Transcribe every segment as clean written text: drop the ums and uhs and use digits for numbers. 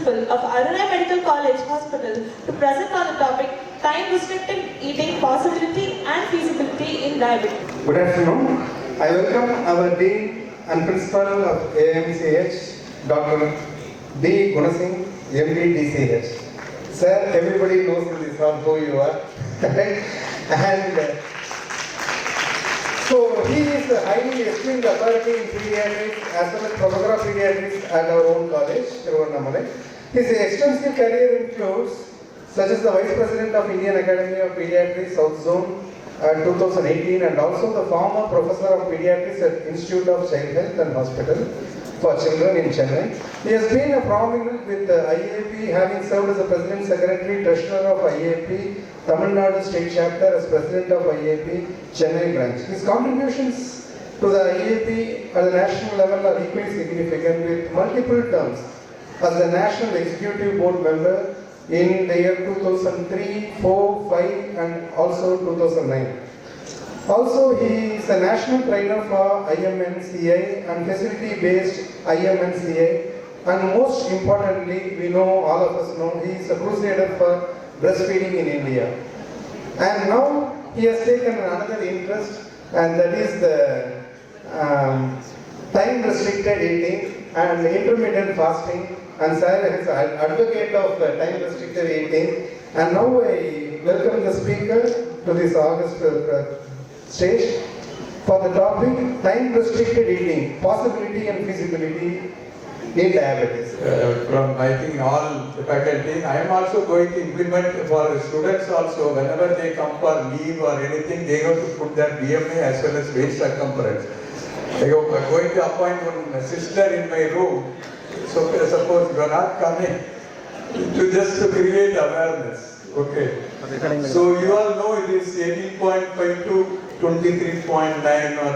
Principal of Arunai Medical College Hospital to present on the topic time-restricted eating possibility and feasibility in diabetes. Good afternoon. I welcome our Dean and Principal of AMCH, Dr. D. Gunasingh, MD DCH. Sir, everybody knows in this hall who you are. And so he is a highly esteemed authority in pediatrics as well as professor of pediatrics at our own college, Tiruvannamalai. His extensive career includes such as the Vice President of Indian Academy of Pediatrics South Zone 2018 and also the former Professor of Pediatrics at Institute of Child Health and Hospital for Children in Chennai. He has been a prominent with the IAP, having served as the President Secretary Treasurer of IAP, Tamil Nadu State Chapter as President of IAP, Chennai branch. His contributions to the IAP at the national level are equally significant with multiple terms as the National Executive Board member in the year 2003, 4, 5 and also 2009. Also, he is a national trainer for IMNCI and facility-based IMNCI, and most importantly, we know, all of us know, he is a crusader for breastfeeding in India. And now he has taken another interest, and that is the time-restricted eating and intermittent fasting. And sir is an advocate of time-restricted eating. And now I welcome the speaker to this August stage for the topic time-restricted eating, possibility and feasibility in diabetes. From I think all the faculty, I am also going to implement for the students also, whenever they come for leave or anything, they have to put their BMA as well as waist circumference. I am going to appoint one sister in my room. So suppose you are not coming to just to create awareness. Okay. So you all know it is 18.5 to 23.9 or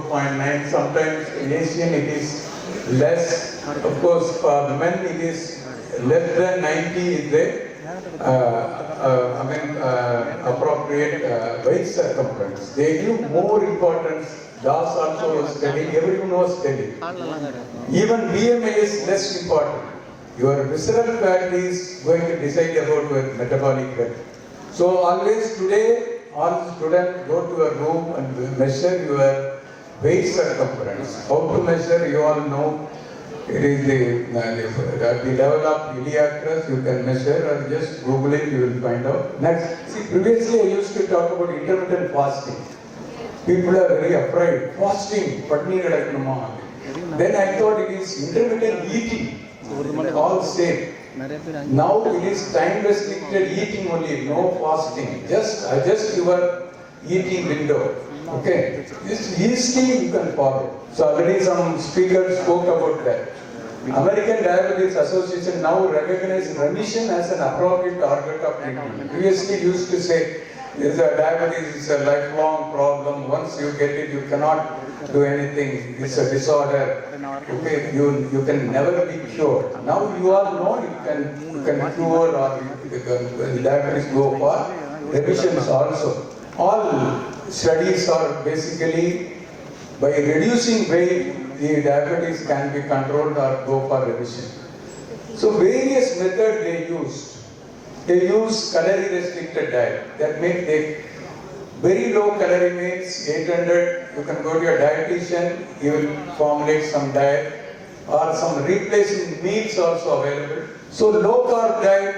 24.9. Sometimes in Asian it is less. Of course, for the men it is less than 90 is the appropriate waist circumference. They give more importance. Das also was studying, everyone was studying. Even BMI is less important. Your visceral fat is going to decide about your metabolic health. So always today, all students go to a room and measure your waist circumference. How to measure, you all know. It is the level of iliac crest, you can measure, or just Google it, you will find out. Next, see, previously I used to talk about intermittent fasting. People are very afraid. Fasting, patni kadakkanuma. Then I thought it is intermittent eating. All same. Now it is time-restricted eating only, no fasting. Just adjust your eating window. Okay. This easily you can follow. So already some speakers spoke about that. American Diabetes Association now recognizes remission as an appropriate target of treatment. Previously used to say, diabetes is a lifelong problem. Once you get it, you cannot do anything. It's a disorder. Okay, you can never be cured. Now you all know you can cure or the diabetes go for remissions also. All studies are basically by reducing weight, the diabetes can be controlled or go for remission. So various methods they used. They use calorie restricted diet. That means they very low calorie means 800. You can go to your dietitian, he will formulate some diet or some replacing meals also available. So low carb diet,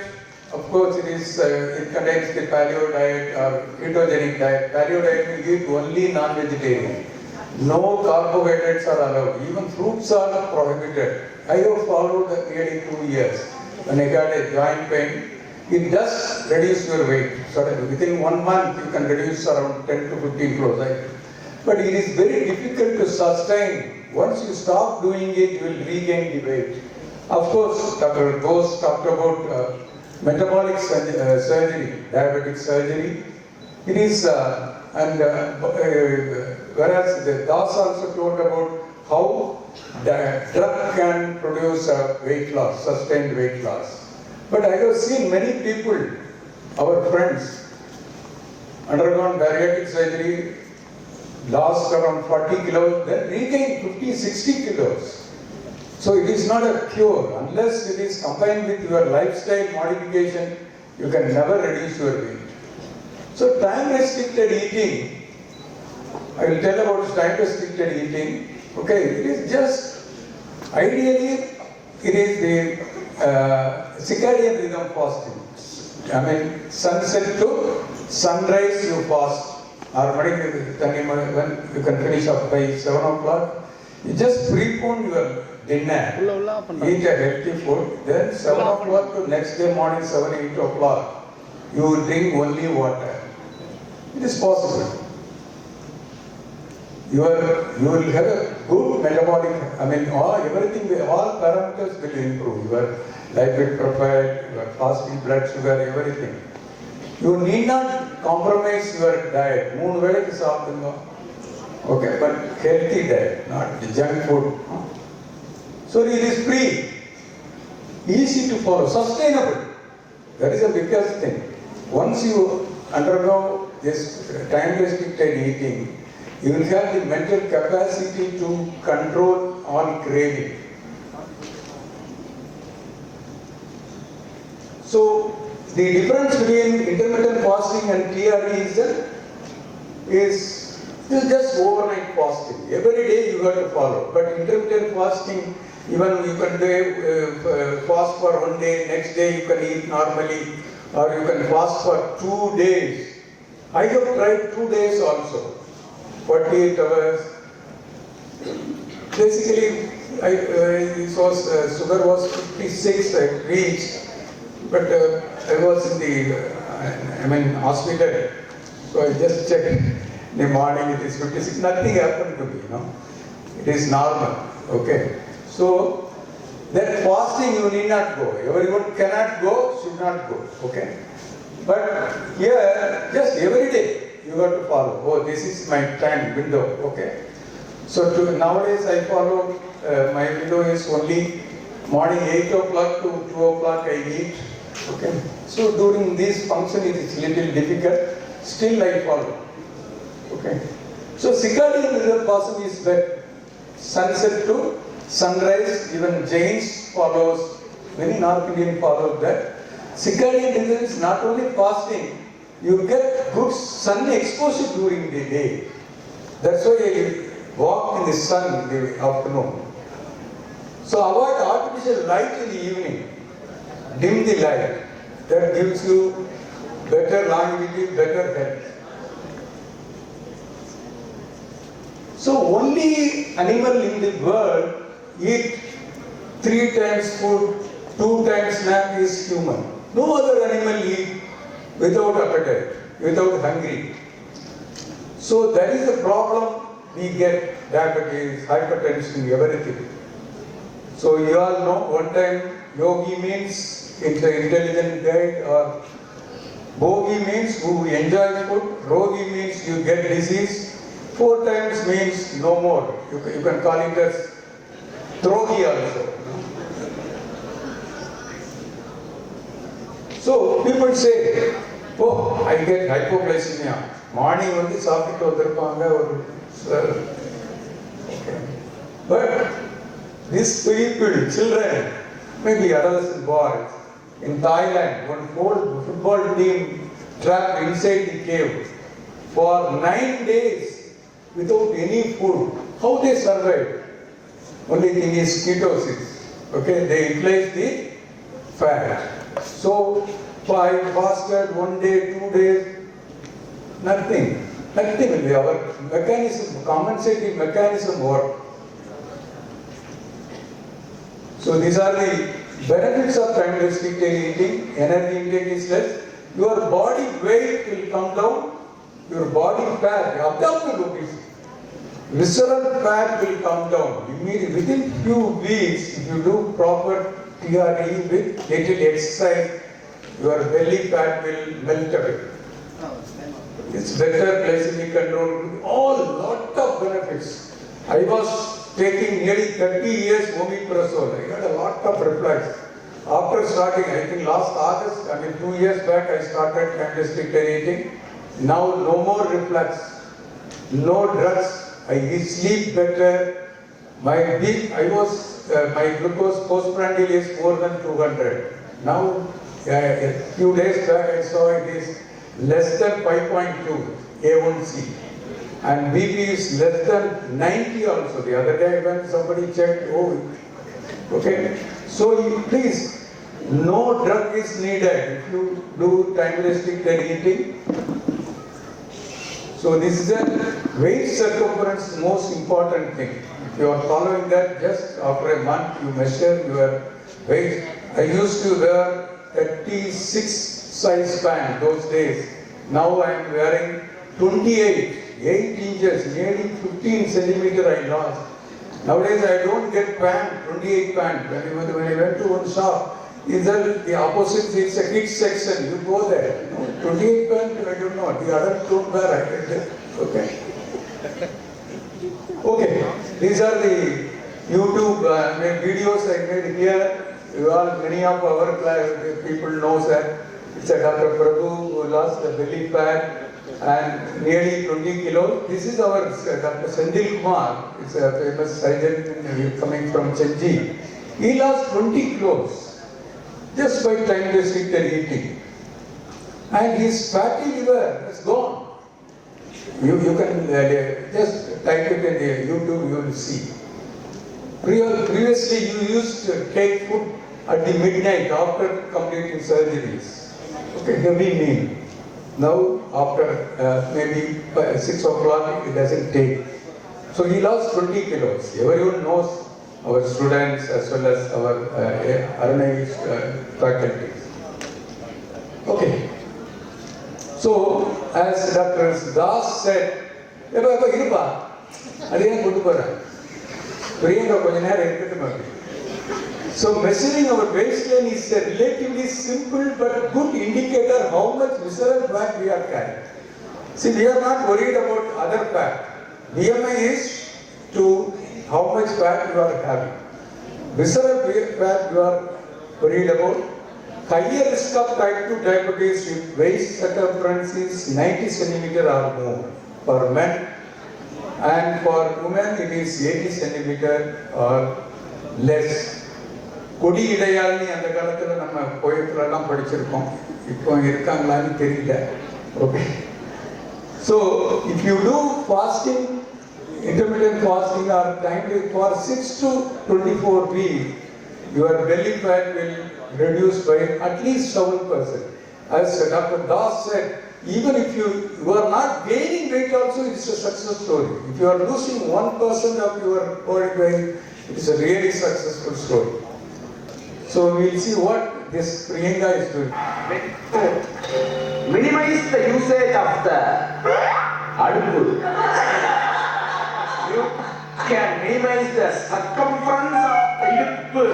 of course it contains the paleo diet or ketogenic diet. Paleo diet will eat only non-vegetarian. No carbohydrates are allowed. Even fruits are prohibited. I have followed that nearly 2 years. When I got a joint pain, it does reduce your weight. So within 1 month, you can reduce around 10 to 15 kilos. Right? But it is very difficult to sustain. Once you stop doing it, you will regain the weight. Of course, Dr. Ghosh talked about metabolic surgery, diabetic surgery. It is, whereas the Das also told about how the drug can produce weight loss, sustained weight loss. But I have seen many people, our friends, undergone bariatric surgery, lost around 40 kilos, then regained 50, 60 kilos. So it is not a cure. Unless it is combined with your lifestyle modification, you can never reduce your weight. So time restricted eating, I will tell about time restricted eating. Okay, it is just, ideally, it is the circadian rhythm fasting. I mean, sunset to sunrise you fast. Or when you can finish up by 7 o'clock, you just prepone your dinner, eat a healthy food, then 7 o'clock to next day morning 7, 8 o'clock, you will drink only water. It is possible. You will have a good metabolic, everything, all parameters will improve. Your lipid profile, your fasting blood sugar, everything. You need not compromise your diet. 3 வேளைக்கு சாப்பிடுங்க. Okay, but healthy diet, not junk food. So it is free, easy to follow, sustainable. That is the biggest thing. Once you undergo this time restricted eating, you will have the mental capacity to control all craving. So the difference between intermittent fasting and TRE is just overnight fasting. Every day you have to follow. But intermittent fasting, even you can fast for 1 day, next day you can eat normally, or you can fast for 2 days. I have tried 2 days also, 48 hours. Basically, sugar was 56, I reached, but I was in the hospital, so I just checked in the morning, it is 56, nothing happened to me, it is normal, okay. So, that fasting you need not go, everyone cannot go, should not go, okay. But here, just every day, you have to follow, oh this is my time window, okay. So nowadays I follow, my window is only morning 8 o'clock to 2 o'clock I eat, okay. So during this function it is little difficult, still I follow, okay. So circadian rhythm fasting is that sunset to sunrise, even Jains follows, many North Indian follow that. Circadian rhythm is not only fasting, you get good sun exposure during the day. That's why you walk in the sun in the afternoon. So avoid artificial light in the evening. Dim the light. That gives you better longevity, better health. So only animal in the world eat 3 times food, 2 times snack is human. No other animal eat without appetite, without hungry. So that is the problem we get, diabetes, hypertension, everything. So you all know, one time yogi means intelligent diet, or bhogi means who enjoys food, rogi means you get disease, 4 times means no more. You can call it as drogi also. So people say, oh, I get hypoglycemia. Morning only சாப்பிட்டு வந்திருப்பாங்க ஒரு But these people, children, maybe adolescent boys in Thailand, one whole football team trapped inside the cave for 9 days without any food. How they survived? Only thing is ketosis. Okay, they utilize the fat. So, I fasted 1 day, 2 days, nothing will be our mechanism, compensating mechanism work. So these are the benefits of time restricted eating. Energy intake is less, your body weight will come down, your body fat, abdominal obesity, visceral fat will come down. Immediately, within few weeks, if you do proper TRE with little exercise, your belly fat will melt away. It's better glycemic control, all lot of benefits. I was taking nearly 30 years omeprazole. I had a lot of reflux. After starting, I think last August, 2 years back, I started time restricted eating. Now no more reflux, no drugs. I sleep better, my glucose postprandial is more than 200. Now, a few days back I saw it is less than 5.2 A1C. And BP is less than 90 also. The other day when somebody checked, okay. So please, no drug is needed if you do time restricted eating. So this is a weight circumference most important thing. If you are following that, just after a month you measure your weight. I used to wear 36 size pant those days. Now I am wearing 28, 8 inches, nearly 15 centimeter I lost. Nowadays I don't get pant, 28 pant. When I went to one shop, the opposite, it's a kids section, you go there. 28 pant, I don't know, the adults don't wear, I get it. Okay. Okay, these are the YouTube videos I made here. Many of our people know that it's a Dr. Prabhu who lost the belly fat and nearly 20 kilos. This is our Dr. Sendil Kumar. It's a famous surgeon coming from Chenji. He lost 20 kilos just by time restricted eating. And his fatty liver is gone. You can just type it in the YouTube, you will see. Previously you used to take food at the midnight after completing surgeries. Okay, heavy meal. Now after maybe 6 o'clock it doesn't take. So he lost 20 kilos. Everyone knows, our students as well as our Arunai faculty. Okay. So as Dr. Das said, so measuring our waistline is a relatively simple but good indicator how much visceral fat we are carrying. See, we are not worried about other fat. BMI is to how much fat you are having. Visceral fat you are worried about. Higher risk of type 2 diabetes if waist circumference is 90 centimeter or more for men, and for women it is 80 centimeter or less. கொடி இடையாளி அந்த காலத்துல நம்ம போயத்துலலாம் படிச்சிருக்கோம். இப்போ இருக்காங்களான்னு தெரியல. Okay. So if you do fasting, intermittent fasting or time for 6 to 24 weeks, your belly fat will reduce by at least 7%. As Dr. Das said, even if you are not gaining weight also, it's a success story. If you are losing 1% of your body weight, it's a really successful story. So we'll see what this Priyanka is doing. Minimize the usage of the adupu. You can minimize the circumference of the idupu.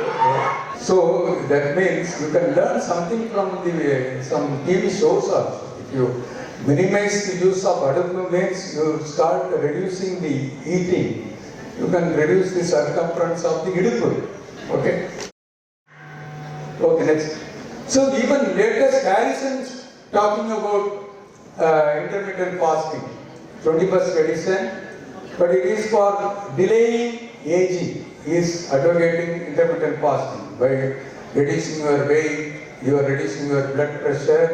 So that means you can learn something from some TV shows also. If you minimize the use of adupu means you start reducing the eating. You can reduce the circumference of the idupu. Okay. Okay, next. So even latest Harrison talking about intermittent fasting, 21st edition, but it is for delaying aging. He is advocating intermittent fasting by reducing your weight, you are reducing your blood pressure.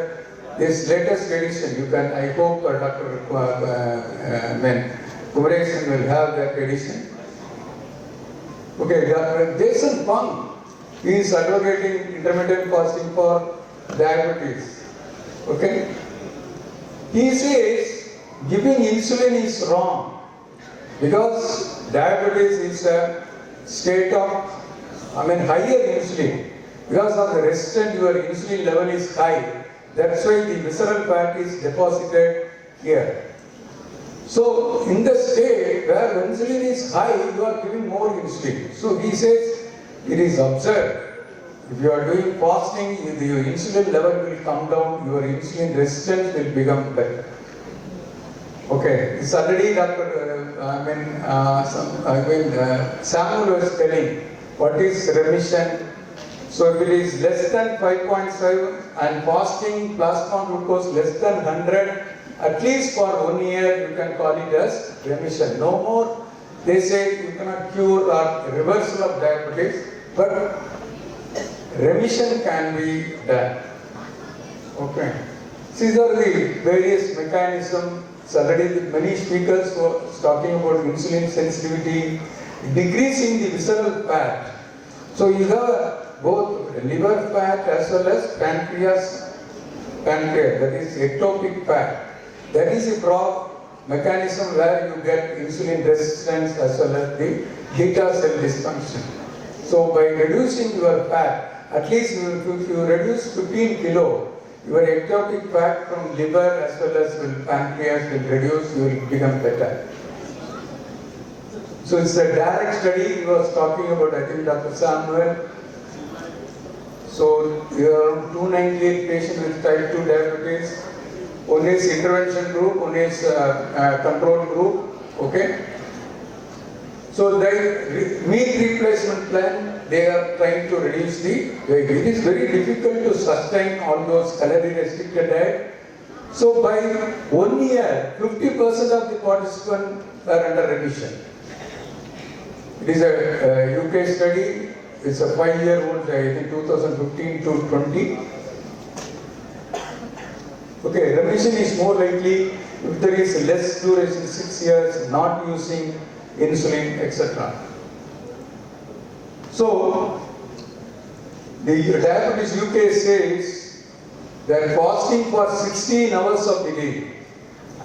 This latest edition, you can, I hope Dr. Kumaresan will have that edition. Okay, Dr. Jason Pang, he is advocating intermittent fasting for diabetes. Okay? He says giving insulin is wrong because diabetes is a state of, higher insulin. Because of the resistant, your insulin level is high. That's why the visceral fat is deposited here. So in the state where insulin is high, you are giving more insulin. So he says, it is observed, if you are doing fasting, your insulin level will come down, your insulin resistance will become better. Okay, it's already Samuel was telling what is remission. So if it is less than 5.7 and fasting plasma glucose less than 100, at least for 1 year you can call it as remission. No more They say you cannot cure or reversal of diabetes, but remission can be done. Okay. These are the various mechanisms. Already many speakers were talking about insulin sensitivity, decreasing the visceral fat. So you have both liver fat as well as pancreas, that is ectopic fat. That is a mechanism where you get insulin resistance as well as the beta cell dysfunction. So by reducing your fat, at least if you reduce 15 kilo, your ectopic fat from liver as well as pancreas will reduce, you will become better. So it's a direct study he was talking about, I think Dr. Samuel. So there are 298 patients with type 2 diabetes. One is intervention group, one is control group. Okay. So the meat replacement plan, they are trying to reduce the weight. It is very difficult to sustain all those calorie restricted diet. So by 1 year, 50% of the participants are under remission. It is a UK study. It's a 5-year-old, I think 2015 to 20. Okay, remission is more likely if there is less duration, 6 years, not using insulin, etc. So, the Diabetes UK says that fasting for 16 hours of the day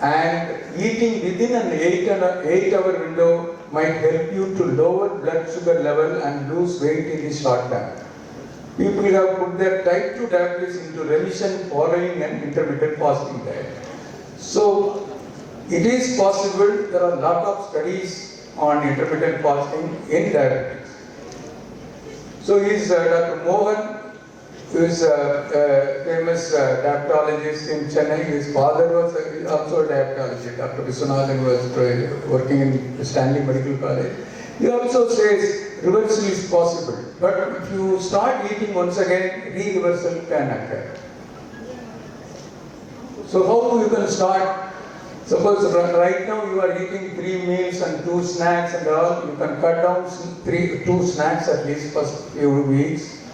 and eating within an 8-hour window might help you to lower blood sugar level and lose weight in the short term. People have put their type 2 diabetes into remission following an intermittent fasting diet. So, it is possible. There are a lot of studies on intermittent fasting in diabetes. So, he is Dr. Mohan, who is a famous diabetologist in Chennai. His father was also a diabetologist. Dr. Velunagar was working in Stanley Medical College. He also says reversal is possible. But if you start eating once again, re-reversal can occur. So how you can start? Suppose right now you are eating 3 meals and 2 snacks and all, you can cut down 2 snacks at least for few weeks.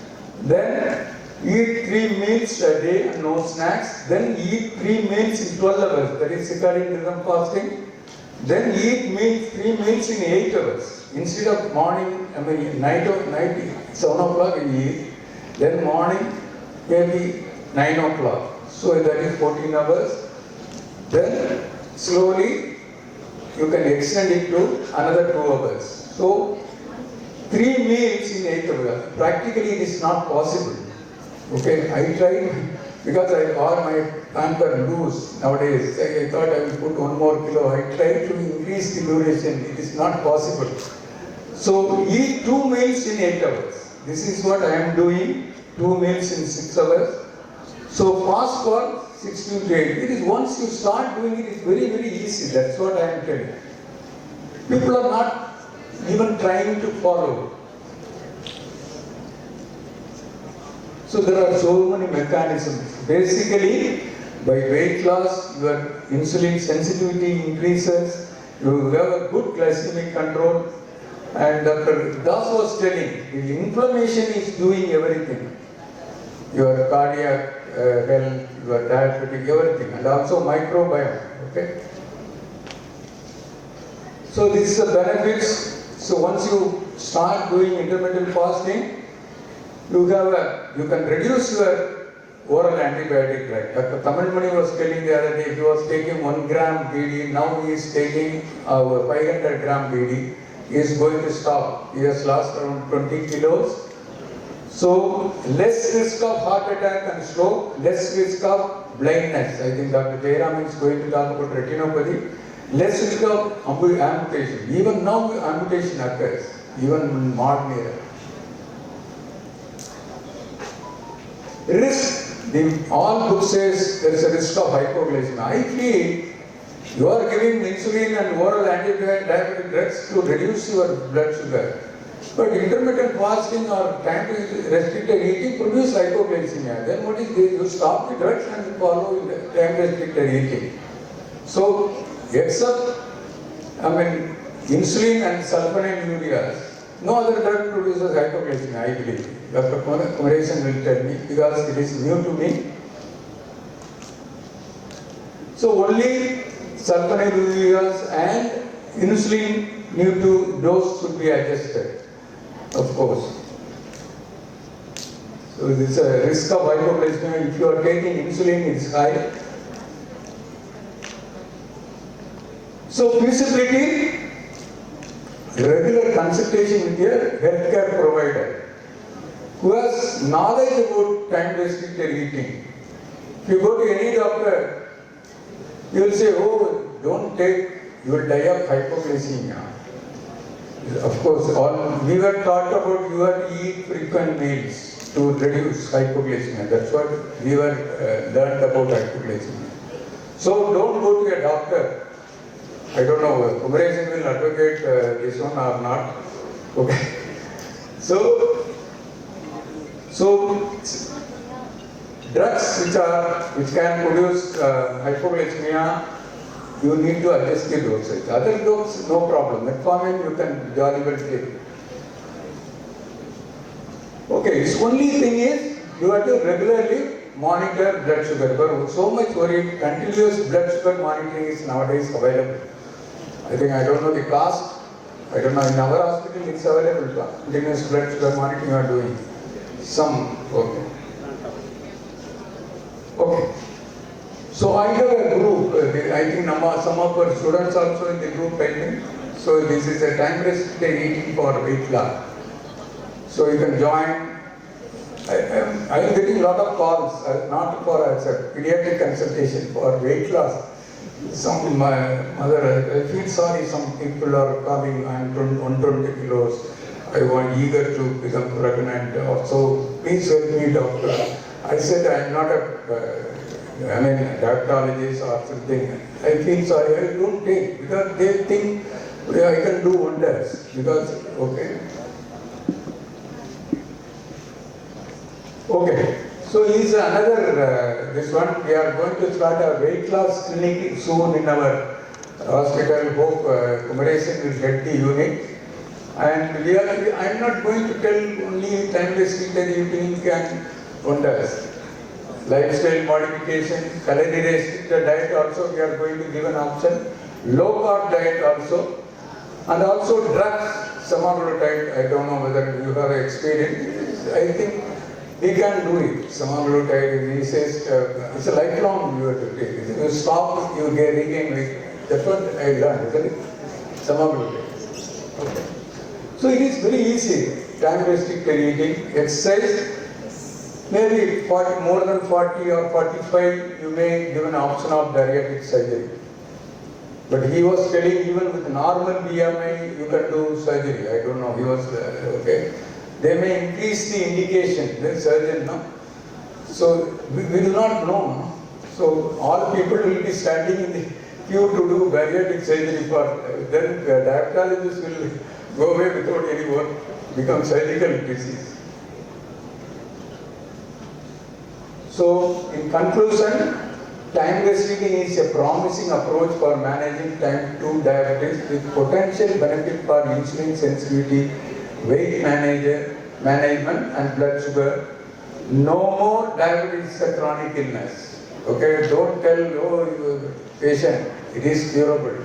Then eat 3 meals a day and no snacks. Then eat 3 meals in 12 hours. That is circadian rhythm fasting. Then eat 3 meals in 8 hours. Instead of morning, night 7 o'clock you eat. Then morning maybe 9 o'clock. So that is 14 hours. Then slowly you can extend it to another 2 hours. So 3 meals in 8 hours. Practically it is not possible. Okay, I tried because all my pamper loose nowadays. I thought I will put 1 more kilo. I tried to increase the duration. It is not possible. So eat 2 meals in 8 hours. This is what I am doing. 2 meals in 6 hours. So fast for 16 to 8. It is once you start doing it, it's very, very easy. That's what I am telling. People are not even trying to follow. So there are so many mechanisms. Basically, by weight loss, your insulin sensitivity increases. You have a good glycemic control. And Dr. Das was telling, the inflammation is doing everything. Your cardiac health, your diabetic, everything, and also microbiome. Okay. So this is the benefits. So once you start doing intermittent fasting, you can reduce your oral antibiotic drug. Dr. Thenmathur was telling the other day, he was taking 1 gram BD, now he is taking 500 gram BD. He is going to stop. He has lost around 20 kilos. So, less risk of heart attack and stroke, less risk of blindness. I think Dr. Jairam is going to talk about retinopathy. Less risk of amputation. Even now, amputation occurs, even in modern era. Risk, all books says there is a risk of hypoglycemia. I feel you are giving insulin and oral anti-diabetic drugs to reduce your blood sugar. But intermittent fasting or time restricted eating produce hypoglycemia. Then what is this? You stop the drugs and follow time restricted eating. So, except, insulin and sulfonylureas. No other drug produces hypoglycemia, I believe. Dr. Kumaresan will tell me because it is new to me. So only sulfonylureas and insulin need to dose should be adjusted, of course. So there is a risk of hypoglycemia. If you are taking insulin, it is high. So feasibility, regular consultation with your healthcare provider who has knowledge about time-restricted eating. If you go to any doctor, you will say, oh, don't take, you will die of hypoglycemia. Of course, we were taught about you have to eat frequent meals to reduce hypoglycemia. That's what we were learned about hypoglycemia. So don't go to a doctor. I don't know, Kumaresan will advocate this one or not. Okay. So drugs which can produce hypoglycemia, you need to adjust the dosage. Other drugs, no problem. Metformin you can jolly well take. Okay, its only thing is you have to regularly monitor blood sugar. But so much worried, continuous blood sugar monitoring is nowadays available. I don't know the cost. I don't know, in our hospital it's available. Continuous blood sugar monitoring you are doing. Okay. Okay. So I have a group. I think some of our students also in the group, I think. So this is a time-restricted eating for weight loss. So you can join. I am getting a lot of calls, not for a pediatric consultation, for weight loss. Some mother, I feel sorry, some people are calling, I'm 120 kilos, I want eager to become pregnant, so please help me, doctor. I said I'm not a diabetologist or something. I feel sorry, I don't take, because they think I can do wonders, because, okay. Okay. So is another, this one, we are going to start a weight loss clinic soon in our hospital. Hope Kumaresan will get the unit. And I am not going to tell only time-restricted eating can wonders. Lifestyle modification, calorie-restricted diet also we are going to give an option. Low-carb diet also. And also drugs, semaglutide, I don't know whether you have experience. I think we can do it. Semaglutide, he says, it's a lifelong you have to take. If you stop, you regain weight. That's what I learned, isn't it? Semaglutide. Okay. So it is very easy. Time-restricted eating, exercise, maybe more than 40 or 45, you may give an option of bariatric surgery. But he was telling even with normal BMI, you can do surgery. I don't know, he was, okay. They may increase the indication, the surgeon, no? So, we do not know, no? So, all people will be standing in the queue to do bariatric surgery for, then the diabetologists will go away without any work, become surgical disease. So, in conclusion, time restricting is a promising approach for managing type 2 diabetes with potential benefit for insulin sensitivity, weight management and blood sugar. No more diabetes is a chronic illness. Okay, don't tell, oh, your patient, it is curable.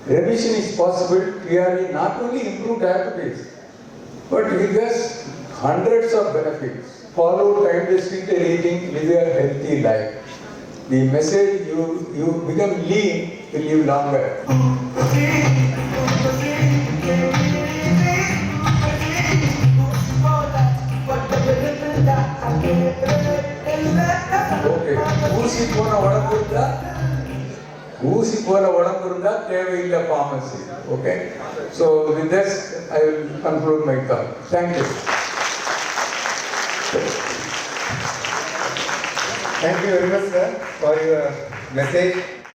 Remission is possible, clearly not only improve diabetes, but it has hundreds of benefits. Follow time-restricted eating, live a healthy life. The message, you become lean, will live longer. Okay. ஊசி போல உடம்பு இருந்தா தேவையில்லை pharmacy. Okay. So with this, I will conclude my talk. Thank you. Thank you very much, sir, for your message.